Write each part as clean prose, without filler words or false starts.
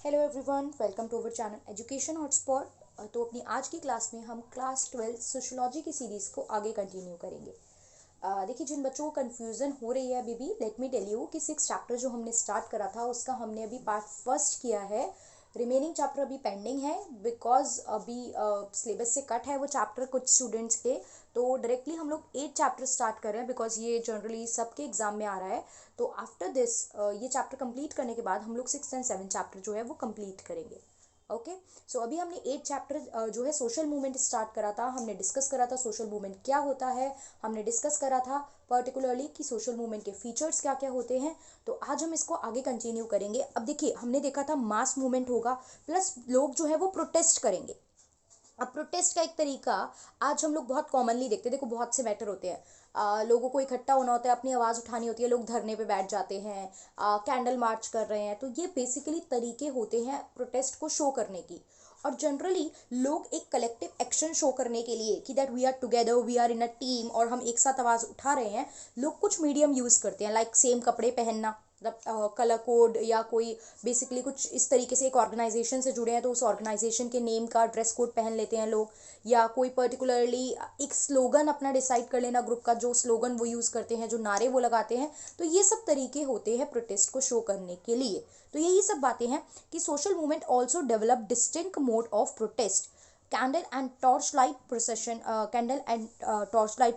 Hello everyone, welcome to our channel education hotspot. तो अपनी आज की क्लास में हम क्लास 12 सोशियोलॉजी की सीरीज़ को आगे कंटिन्यू करेंगे। देखिए, जिन बच्चों को कन्फ्यूज़न हो रही है अभी भी, लेट मी टेल यू कि 6 चैप्टर जो हमने स्टार्ट करा था उसका हमने अभी पार्ट फर्स्ट किया है। रिमेनिंग चैप्टर अभी पेंडिंग है बिकॉज अभी सिलेबस से कट है वो चैप्टर कुछ स्टूडेंट्स के। तो डायरेक्टली हम लोग 8 चैप्टर स्टार्ट कर रहे हैं बिकॉज ये जनरली सबके एग्जाम में आ रहा है। तो आफ्टर दिस ये चैप्टर कंप्लीट करने के बाद हम लोग 6 एंड 7 चैप्टर जो है वो कंप्लीट करेंगे। ओके। सो अभी हमने 8 चैप्टर जो है सोशल मूवमेंट स्टार्ट करा था, हमने डिस्कस करा था सोशल मूवमेंट क्या होता है, हमने डिस्कस करा था पर्टिकुलरली कि सोशल मूवमेंट के फीचर्स क्या क्या होते हैं। तो आज हम इसको आगे कंटिन्यू करेंगे। अब देखिए, हमने देखा था मास मूवमेंट होगा प्लस लोग जो है वो प्रोटेस्ट करेंगे। अब प्रोटेस्ट का एक तरीका आज हम लोग बहुत कॉमनली देखते हैं। देखो, बहुत से मैटर होते हैं। लोगों को इकट्ठा होना होता है, अपनी आवाज़ उठानी होती है, लोग धरने पे बैठ जाते हैं, कैंडल मार्च कर रहे हैं। तो ये बेसिकली तरीके होते हैं प्रोटेस्ट को शो करने की। और जनरली लोग एक कलेक्टिव एक्शन शो करने के लिए कि that we are together, we are in a team और हम एक साथ आवाज़ उठा रहे हैं, लोग कुछ मीडियम यूज़ करते हैं, लाइक सेम कपड़े पहनना, मतलब कलर कोड या कोई बेसिकली कुछ इस तरीके से एक ऑर्गेनाइजेशन से जुड़े हैं तो उस ऑर्गेनाइजेशन के नेम का ड्रेस कोड पहन लेते हैं लोग। या कोई पर्टिकुलरली एक स्लोगन अपना डिसाइड कर लेना, ग्रुप का जो स्लोगन वो यूज़ करते हैं, जो नारे वो लगाते हैं। तो ये सब तरीके होते हैं प्रोटेस्ट को शो करने के लिए। तो यही सब बातें हैं कि social movement also develop distinct mode of protest. Candle and torch light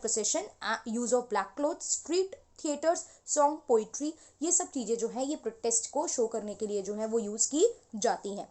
procession, use of black cloth, street theatres, song, poetry, ये सब चीज़ें जो हैं ये प्रोटेस्ट को शो करने के लिए जो है वो यूज़ की जाती हैं।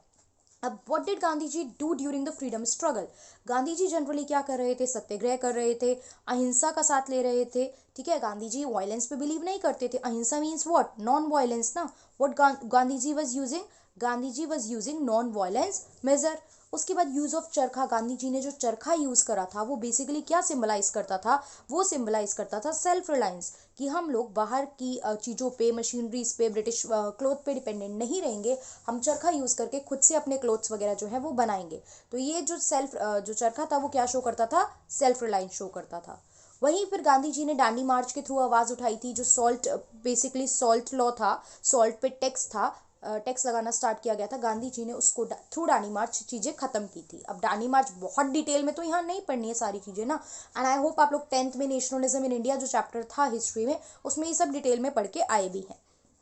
अब what did Gandhi ji do during the freedom struggle? Gandhi ji generally क्या कर रहे थे? सत्याग्रह कर रहे थे, अहिंसा का साथ ले रहे थे। ठीक है, गांधी जी वायलेंस पे बिलीव नहीं करते थे। अहिंसा मीन्स व्हाट? नॉन वायलेंस ना। What Gandhi ji was using? Gandhi ji was using non violence major. उसके बाद यूज ऑफ चरखा, गांधी जी ने जो चरखा यूज करा था वो बेसिकली क्या सिंबलाइज करता था? वो सिंबलाइज करता था सेल्फ रिलायंस, कि हम लोग बाहर की चीज़ों पे, मशीनरीज पे, ब्रिटिश क्लोथ पे डिपेंडेंट नहीं रहेंगे, हम चरखा यूज़ करके खुद से अपने क्लोथ्स वगैरह जो है वो बनाएंगे। तो ये जो जो चरखा था वो क्या शो करता था? सेल्फ रिलायंस शो करता था। वहीं फिर गांधी जी ने दांडी मार्च के थ्रू आवाज़ उठाई थी, जो सॉल्ट, बेसिकली सॉल्ट लॉ था, सॉल्ट पे टैक्स था, टैक्स लगाना स्टार्ट किया गया था। गांधी जी ने उसको थ्रू दांडी मार्च चीज़ें खत्म की थी। अब दांडी मार्च बहुत डिटेल में तो यहाँ नहीं पढ़नी है सारी चीज़ें ना, एंड आई होप आप लोग 10th में नेशनलिज्म इन इंडिया जो चैप्टर था हिस्ट्री में, उसमें ये सब डिटेल में पढ़ के आए भी हैं।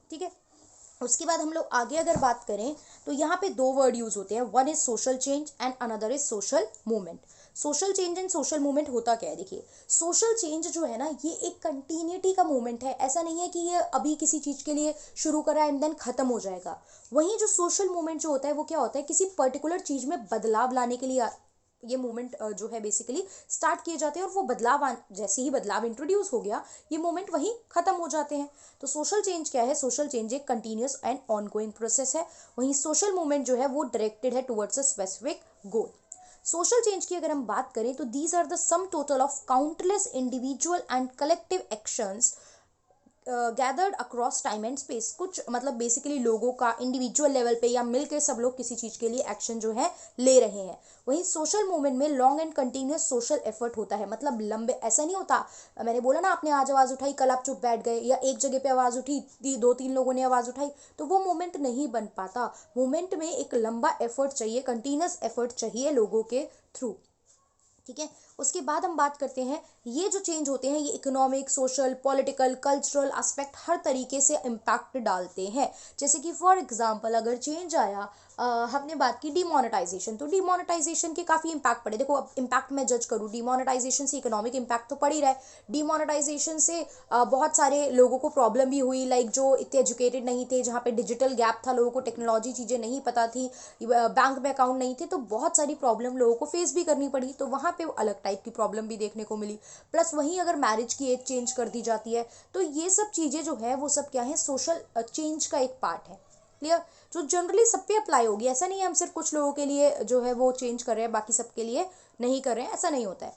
ठीक है। उसके बाद हम लोग आगे अगर बात करें तो यहाँ पे दो वर्ड यूज होते हैं, one is social change and another is social movement. Social change and social movement होता क्या है? देखिए, सोशल चेंज जो है ना ये एक कंटिन्यूटी का मूवमेंट है। ऐसा नहीं है कि ये अभी किसी चीज़ के लिए शुरू करा एंड देन खत्म हो जाएगा। वहीं जो सोशल मूवमेंट जो होता है वो क्या होता है? किसी पर्टिकुलर चीज़ में बदलाव लाने के लिए ये मूवमेंट जो है बेसिकली स्टार्ट किए जाते हैं, और वो बदलाव जैसे ही बदलाव इंट्रोड्यूस हो गया ये मूवमेंट वहीं खत्म हो जाते हैं। तो सोशल चेंज क्या है? सोशल चेंज एक कंटिन्यूस एंड ऑनगोइंग प्रोसेस है। वहीं सोशल मूवमेंट जो है वो डायरेक्टेड है towards a specific goal. Social change की अगर हम बात करें तो these are the sum total of countless individual and collective actions gathered across time and space. कुछ मतलब बेसिकली लोगों का इंडिविजुअल लेवल पे या मिलकर सब लोग किसी चीज़ के लिए एक्शन जो है ले रहे हैं। वहीं सोशल मूवमेंट में long and continuous social effort होता है, मतलब लंबे, ऐसा नहीं होता मैंने बोला ना आपने आज आवाज़ उठाई कल आप चुप बैठ गए, या एक जगह पे आवाज़ उठी, दो तीन लोगों ने आवाज़ उठाई, तो वो मूवमेंट नहीं बन पाता। मूवमेंट में एक लंबा एफर्ट चाहिए, कंटिन्यूस एफर्ट चाहिए लोगों के थ्रू। ठीक है। उसके बाद हम बात करते हैं, ये जो चेंज होते हैं ये economic, social, political, cultural aspect हर तरीके से इम्पैक्ट डालते हैं। जैसे कि फॉर एग्जांपल अगर चेंज आया, हमने बात की डिमोनेटाइजेशन, तो डिमोनेटाइजेशन के काफ़ी इम्पैक्ट पड़े। देखो, अब इम्पैक्ट मैं जज करूँ, डिमोनेटाइजेशन से इकोनॉमिक इम्पैक्ट तो पड़ ही रहा है। डिमोनेटाइजेशन से बहुत सारे लोगों को प्रॉब्लम भी हुई, लाइक जो इतने एजुकेटेड नहीं थे, जहाँ पे डिजिटल गैप था, लोगों को टेक्नोलॉजी चीज़ें नहीं पता थी, बैंक में अकाउंट नहीं थे, तो बहुत सारी प्रॉब्लम लोगों को फेस भी करनी पड़ी। तो वहाँ पे अलग टाइप की प्रॉब्लम भी देखने को मिली। प्लस वहीं अगर मैरिज की एज चेंज कर दी जाती है तो ये सब चीज़ें जो है वो सब क्या है? सोशल चेंज का एक पार्ट है। क्लियर? जो जनरली सब पे अप्लाई होगी, ऐसा नहीं है हम सिर्फ कुछ लोगों के लिए जो है वो चेंज कर रहे हैं बाकी सबके लिए नहीं कर रहे हैं, ऐसा नहीं होता है।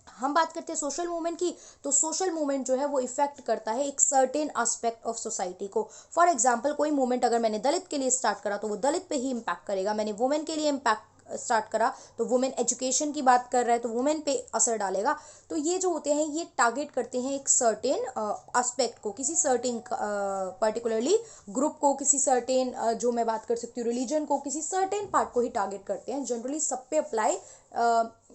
हम बात करते हैं सोशल मूवमेंट की, तो सोशल मूवमेंट जो है वो इफेक्ट करता है एक सर्टेन एस्पेक्ट ऑफ सोसाइटी को। फॉर एग्जांपल कोई मूवमेंट अगर मैंने दलित के लिए स्टार्ट करा तो वो दलित पे ही इम्पैक्ट करेगा, मैंने वुमेन के लिए इम्पैक्ट स्टार्ट करा, तो वुमेन एजुकेशन की बात कर रहा है तो वुमेन पे असर डालेगा। तो ये जो होते हैं ये टारगेट करते हैं एक सर्टेन एस्पेक्ट को, किसी सर्टेन पर्टिकुलरली ग्रुप को, किसी सर्टेन जो मैं बात कर सकती हूँ रिलीजन को, किसी सर्टेन पार्ट को ही टारगेट करते हैं। जनरली सब पे अप्लाई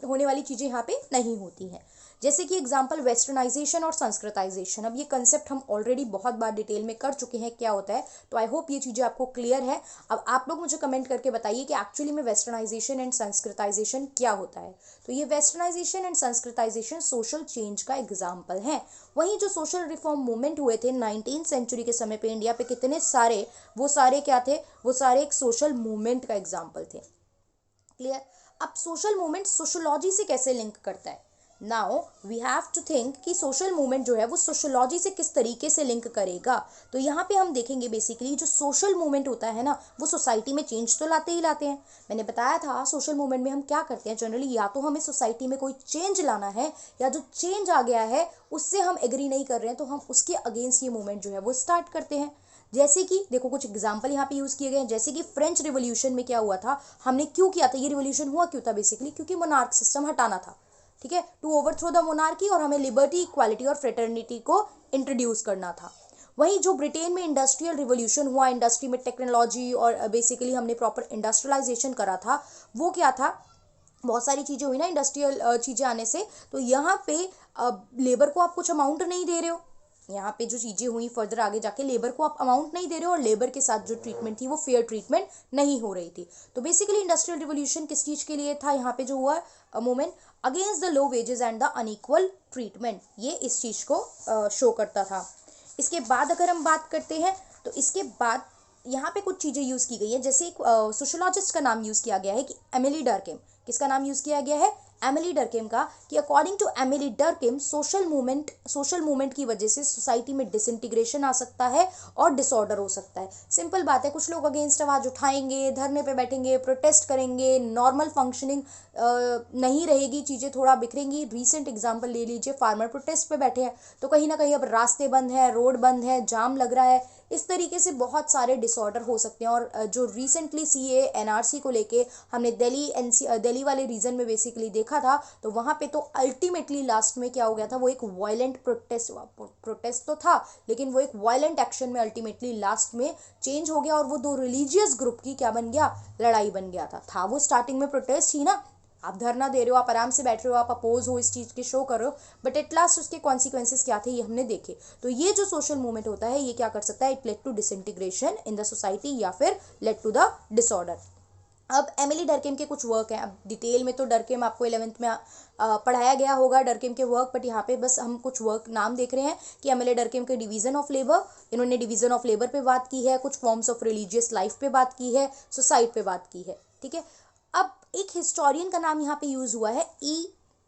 होने वाली चीज़ें यहाँ पे नहीं होती हैं। जैसे कि एग्जांपल वेस्टर्नाइजेशन और संस्कृताइजेशन। अब ये कंसेप्ट हम ऑलरेडी बहुत बार डिटेल में कर चुके हैं क्या होता है, तो आई होप ये चीज़ें आपको क्लियर है। अब आप लोग मुझे कमेंट करके बताइए कि एक्चुअली में वेस्टर्नाइजेशन एंड संस्कृताइजेशन क्या होता है। तो ये westernisation and Sanskritisation social change का एग्जाम्पल है। वहीं जो सोशल रिफॉर्म मूवमेंट हुए थे 19th सेंचुरी के समय पे इंडिया पे कितने सारे, वो सारे क्या थे, वो सारे एक सोशल मूवमेंट का एग्जाम्पल थे। क्लियर। अब सोशल मूवमेंट सोशोलॉजी से कैसे लिंक करता है? Now we have to think कि सोशल मूवमेंट जो है वो सोशोलॉजी से किस तरीके से लिंक करेगा। तो यहाँ पे हम देखेंगे बेसिकली जो सोशल मूवमेंट होता है ना, वो सोसाइटी में चेंज तो लाते ही लाते हैं। मैंने बताया था सोशल मूवमेंट में हम क्या करते हैं जनरली, या तो हमें सोसाइटी में कोई चेंज लाना है, या जो चेंज आ गया है उससे हम एग्री नहीं कर रहे हैं तो हम उसके अगेंस्ट ये मूवमेंट जो है वो स्टार्ट करते हैं। जैसे कि देखो कुछ एग्जाम्पल यहाँ पे यूज़ किए गए हैं। जैसे कि फ्रेंच रिवोल्यूशन में क्या हुआ था, हमने क्यों किया था, ये रिवोल्यूशन हुआ क्यों था बेसिकली, क्योंकि मोनार्क सिस्टम हटाना था। ठीक है, टू ओवरथ्रो द मोनार्की, और हमें लिबर्टी, इक्वालिटी और फ्रेटर्निटी को इंट्रोड्यूस करना था। वहीं जो ब्रिटेन में इंडस्ट्रियल रिवोल्यूशन हुआ, इंडस्ट्री में टेक्नोलॉजी और बेसिकली हमने प्रॉपर इंडस्ट्रियलाइजेशन करा था, वो क्या था, बहुत सारी चीज़ें हुई ना इंडस्ट्रियल चीज़ें आने से। तो यहाँ पे लेबर को आप कुछ अमाउंट नहीं दे रहे हो, यहाँ पे जो चीज़ें हुई फर्दर आगे जाके लेबर को आप अमाउंट नहीं दे रहे हो, और लेबर के साथ जो ट्रीटमेंट थी वो फेयर ट्रीटमेंट नहीं हो रही थी। तो बेसिकली इंडस्ट्रियल रिवोल्यूशन किस चीज़ के लिए था, यहाँ पे जो हुआ movement against the low wages and the unequal treatment, ये इस चीज़ को शो करता था। इसके बाद अगर हम बात करते हैं तो इसके बाद यहाँ पे कुछ चीज़ें यूज़ की गई है। जैसे एक सोशोलॉजिस्ट का नाम यूज़ किया गया है कि एमिली डर्केम। किसका नाम यूज़ किया गया है, एमिली डर्केम का, कि according to Emile Durkheim social movement की वजह से सोसाइटी में डिसइंटीग्रेशन आ सकता है और डिसऑर्डर हो सकता है। सिंपल बात है, कुछ लोग अगेंस्ट आवाज़ उठाएंगे, धरने पे बैठेंगे, प्रोटेस्ट करेंगे, नॉर्मल फंक्शनिंग नहीं रहेगी, चीज़ें थोड़ा बिखरेंगी। रीसेंट एग्जाम्पल ले लीजिए, फार्मर प्रोटेस्ट पे बैठे हैं तो कहीं ना कहीं अब रास्ते बंद है, रोड बंद है, जाम लग रहा है, इस तरीके से बहुत सारे डिसऑर्डर हो सकते हैं। और जो रिसेंटली सीए एनआरसी को लेके हमने दिल्ली वाले रीजन में बेसिकली देखा था, तो वहाँ पे तो अल्टीमेटली लास्ट में क्या हो गया था, वो एक वायलेंट प्रोटेस्ट तो था, लेकिन वो एक वायलेंट एक्शन में अल्टीमेटली लास्ट में चेंज हो गया, और वो दो रिलीजियस ग्रुप की क्या बन गया, लड़ाई बन गया था वो स्टार्टिंग में प्रोटेस्ट ही ना, आप धरना दे रहे हो, आप आराम से बैठ रहे हो, आप अपोज हो, इस चीज़ के शो कर रहे हो, बट एट लास्ट उसके कॉन्सिक्वेंसेस क्या थे ये हमने देखे। तो ये जो सोशल मूवमेंट होता है ये क्या कर सकता है, it led to disintegration in the society या फिर लेड टू द डिसऑर्डर। अब एमिली डर्केम के कुछ वर्क हैं। अब डिटेल में तो डर्केम आपको 11th में पढ़ाया गया होगा डर्केम के वर्क, बट यहाँ पे बस हम कुछ वर्क नाम देख रहे हैं कि एमिली डर्केम के डिवीजन ऑफ लेबर, इन्होंने डिवीजन ऑफ लेबर पे बात की है, कुछ फॉर्म्स ऑफ रिलीजियस लाइफ पे बात की है, सुसाइड पे बात की है। ठीक है, अब एक हिस्टोरियन का नाम यहाँ पे यूज हुआ है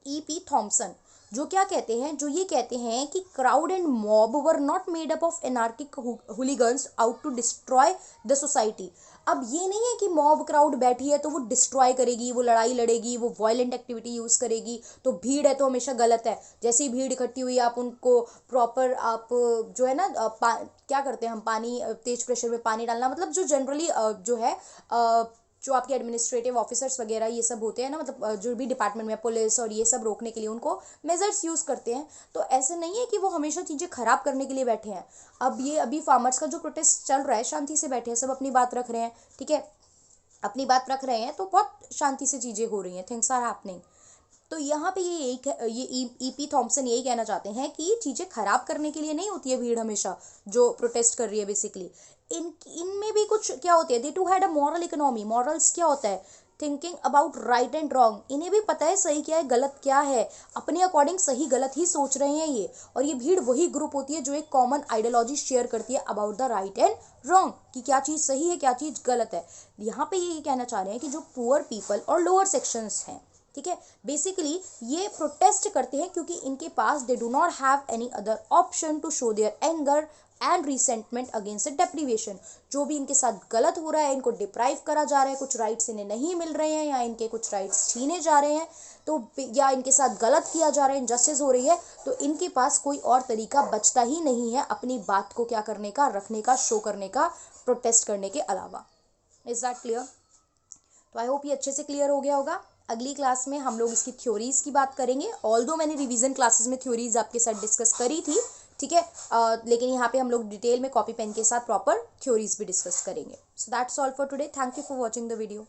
E.P. थॉम्सन, जो क्या कहते हैं, जो ये कहते हैं कि crowd and mob were not made up of anarchic hooligans out to destroy the society. अब ये नहीं है कि मॉब क्राउड बैठी है तो वो डिस्ट्रॉय करेगी, वो लड़ाई लड़ेगी, वो वायलेंट एक्टिविटी यूज़ करेगी, तो भीड़ है तो हमेशा गलत है। जैसे ही भीड़ इकट्ठी हुई आप उनको प्रॉपर आप जो है ना क्या करते हैं हम, पानी तेज प्रेशर में पानी डालना, मतलब जो जनरली जो है जो आपके एडमिनिस्ट्रेटिव ऑफिसर्स वगैरह ये सब होते हैं ना, मतलब जो भी डिपार्टमेंट में पुलिस और ये सब रोकने के लिए उनको मेजर्स यूज़ करते हैं। तो ऐसे नहीं है कि वो हमेशा चीज़ें ख़राब करने के लिए बैठे हैं। अब ये अभी फार्मर्स का जो प्रोटेस्ट चल रहा है, शांति से बैठे हैं, सब अपनी बात रख रहे हैं, ठीक है, अपनी बात रख रहे हैं, तो बहुत शांति से चीज़ें हो रही हैं, थिंग्स आर हैपनिंग। तो यहाँ पे ये E.P. थॉम्सन यही कहना चाहते हैं कि चीज़ें खराब करने के लिए नहीं होती है भीड़ हमेशा, जो प्रोटेस्ट कर रही है बेसिकली इनमें भी कुछ क्या होते हैं, they too had a moral economy. Morals क्या होता है, thinking about right and wrong, इन्हें भी पता है सही क्या है गलत क्या है, अपने अकॉर्डिंग सही गलत ही सोच रहे हैं ये। और ये भीड़ वही ग्रुप होती है जो एक कॉमन आइडियोलॉजी शेयर करती है about the right and wrong, कि क्या चीज़ सही है क्या चीज़ गलत है। यहाँ पे ये कहना चाह रहे हैं कि जो पुअर पीपल और लोअर सेक्शंस हैं, ठीक है, बेसिकली ये प्रोटेस्ट करते हैं क्योंकि इनके पास they do not have any other option to show their anger and resentment against deprivation. जो भी इनके साथ गलत हो रहा है, इनको डिप्राइव करा जा रहा है, कुछ राइट्स इन्हें नहीं मिल रहे हैं, या इनके कुछ राइट्स छीने जा रहे हैं, तो या इनके साथ गलत किया जा रहा है, इनजस्टिस हो रही है, तो इनके पास कोई और तरीका बचता ही नहीं है अपनी बात को क्या करने का, रखने का, शो करने का, प्रोटेस्ट करने के अलावा। Is that clear? तो आई होप ये अच्छे से क्लियर हो गया होगा। अगली क्लास में हम लोग इसकी थ्योरीज की बात करेंगे। ऑल्दो मैंने रिवीजन क्लासेस में थ्योरीज आपके साथ डिस्कस करी थी, ठीक है, लेकिन यहाँ पे हम लोग डिटेल में कॉपी पेन के साथ प्रॉपर थ्योरीज भी डिस्कस करेंगे। So that's all for today. Thank you for watching the video.